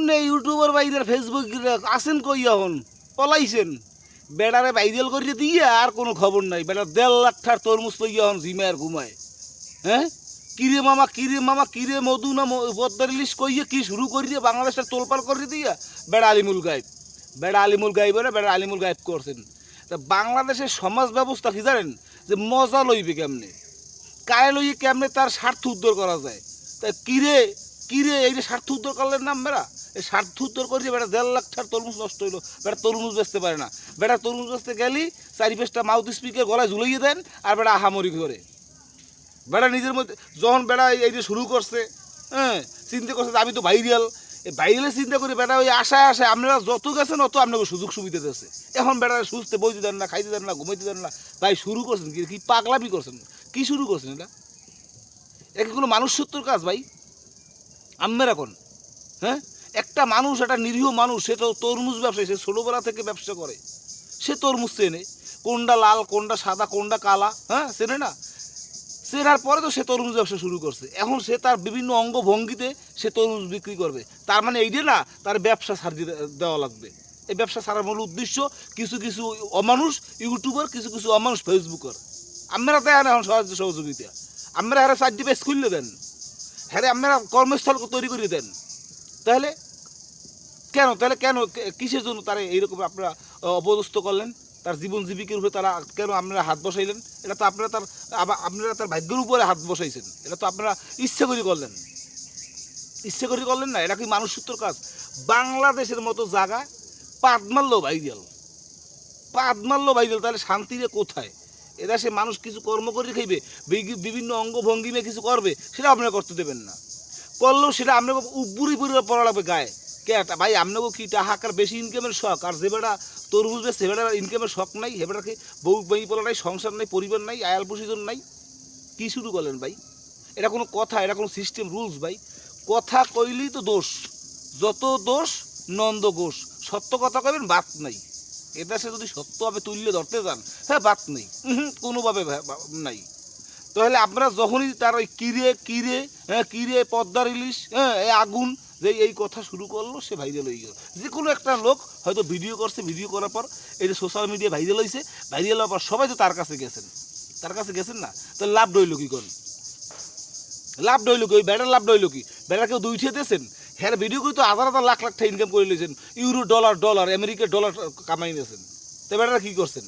আপনি ইউটিউবার বাইরের ফেসবুক আছেন কই এখন পলাইছেন বেড়ারে ভাইরাল করিয়ে দিয়ে আর কোনো খবর নাই বেড়া 1.5 লাখ টাকার তরমুজ লইয়া এখন জিমায় আর ঘুমায় হ্যাঁ কিরে মামা কিরে মধু না পদ্মার ইলিশ কইয়ে কি শুরু করিয়ে বাংলাদেশের তোলপাল করে দিয়া বেড়া আলিমুল গায়েব বেড়া আলিমুল গায়েব করছেন তা বাংলাদেশের সমাজ ব্যবস্থা কি জানেন যে মজা লইবে কেমনে কায়ে লইয়ে কেমনে তার স্বার্থ উদ্ধার করা যায় তা কিরে এই যে স্বার্থ উদ্ধার করলেন নাম বেড়া এই স্বার্থ উদ্ধার করিয়ে বেড়া 1.5 লাখ টাকার তরমুজ নষ্ট হইলো বেড়া তরমুজ বেচতে পারে না বেড়া তরমুজ বেচতে গেলি 4-5টা মাউথ স্পিকার গলায় ঝুলাইয়ে দেন আর বেড়া আহামরি করে বেড়া নিজের মধ্যে যখন বেড়া এই যে শুরু করছে হ্যাঁ চিন্তা করছে যে আমি তো ভাইরাল এই ভাইরালে চিন্তা করে বেড়া ওই আশায় আপনারা যত গেছেন অত আপনাকে সুযোগ সুবিধা দিচ্ছে এখন বেড়া সুস্থে বইতে দেন না খাইতে দেন না ঘুমাইতে দেন না ভাই শুরু করছেন কি পাগলামি করছেন কি শুরু করছেন এটা কোনো মানুষ সত্যর কাজ ভাই আম্মের এখন হ্যাঁ একটা মানুষ একটা নিরীহ মানুষ সে তো তরমুজ ব্যবসায়ী সে ছোটোবেলা থেকে ব্যবসা করে সে তরমুজ চেনে কোনটা লাল কোনটা সাদা কোনটা কালা হ্যাঁ চেনে না চেনার পরে তো সে তরমুজ ব্যবসা শুরু করছে এখন সে তার বিভিন্ন অঙ্গভঙ্গিতে সে তরমুজ বিক্রি করবে তার মানে এইটা না তার ব্যবসা ছাড় দেওয়া লাগবে এই ব্যবসা ছাড়ার মূল উদ্দেশ্য কিছু অমানুষ ইউটিউবার কিছু অমানুষ ফেসবুকার আপনারা দেন এখন সহযোগিতা আপনারা হ্যাঁ 4টি পেজ খুললে দেন হ্যাঁ আপনারা কর্মস্থল তৈরি করে দেন তাহলে কেন কিসের জন্য তারা এইরকম আপনারা অপদস্থ করলেন তার জীবন জীবিকার উপরে তারা কেন আপনারা হাত বসাইলেন এটা তো আপনারা তার ভাগ্যের উপরে হাত বসাইছেন এটা তো আপনারা ইচ্ছে করে করলেন না এটা কি মানুষ সূত্র কাজ বাংলাদেশের মতো জায়গা পাদ মারলো ভাইজাল তাহলে শান্তিরে কোথায় এরা সে মানুষ কিছু কর্ম করে খাইবে বিভিন্ন অঙ্গভঙ্গিমে কিছু করবে সেটা আপনারা করতে দেবেন না করলেও সেটা আপনাকে বুড়ি পড়া লাগবে গায়ে কে ভাই আপনাকে কি টাকার বেশি ইনকামের শখ আর যে বেটা তরমুজ বেশ সে বেটার ইনকামের শখ নাই হে বেটাকে বউ বই পড়া নাই সংসার নাই পরিবার নাই আয়াল পুষিজন নাই কি শুরু করলেন ভাই এটা কোনো কথা এটা কোনো সিস্টেম রুলস ভাই কথা কইলেই তো দোষ যত দোষ নন্দ ঘোষ সত্য কথা কইবেন বাত নাই এটা সে যদি সত্যভাবে তুললে ধরতে যান হ্যাঁ বাত নেই কোনোভাবে নাই তাহলে আপনারা যখনই তার ওই কিরে পদ্মার ইলিশ হ্যাঁ এই আগুন যে এই কথা শুরু করলো সে ভাইরাল হয়ে গেল যে কোনো একটা লোক হয়তো ভিডিও করার পর এই যে সোশ্যাল মিডিয়া ভাইরাল হয়েছে ভাইরাল হওয়ার পর সবাই তো তার কাছে গেছেন না তো লাভ ডইল কি কোন লাভ ডইল কি ওই ব্যাটার লাভ ডইল কি ব্যাটার কেউ দুইঠে দিয়েছেন হ্যাঁ ভিডিও করে তো হাজার লাখ টাকা ইনকাম করে নিয়েছেন ইউরো ডলার আমেরিকার ডলার কামাই নিয়েছেন তো ব্যাটারা কী করছেন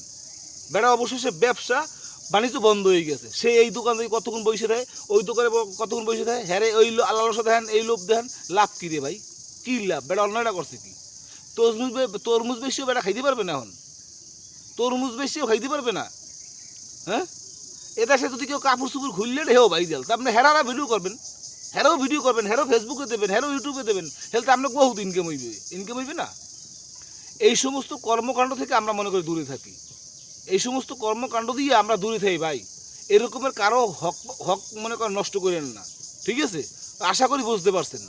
বেটা অবশেষে ব্যবসা বাণিজ্য বন্ধ হয়ে গেছে সে এই দোকান থেকে কতক্ষণ বসে থাকে ওই দোকানে কতক্ষণ বসে থাকে হ্যাঁ ওই আল্লাহর সাথে দেখেন এই লোভ দেখেন লাভ কী রে ভাই কী লাভ বেটা অন্যায়টা করছে কি তরমুজ বেশিও বেটা খাইতে পারবে না এখন তরমুজ বেশিও খাইতে পারবে না হ্যাঁ এটা সে যদি কেউ কাপড় চুপড় খুললে হেও ভাই দেল তা আপনি হেরারা ভিডিও করবেন হেরো ফেসবুকে দেবেন হেরো ইউটিউবে দেবেন হেলতে আপনার বহুত ইনকাম হইবে না এই সমস্ত কর্মকাণ্ড থেকে আমরা মনে করি দূরে থাকি এই সমস্ত কর্মকাণ্ড দিয়ে আমরা দূরে থাকি ভাই এরকমের কারো হক মনে করেন নষ্ট করেন না ঠিক আছে আশা করি বুঝতে পারছেন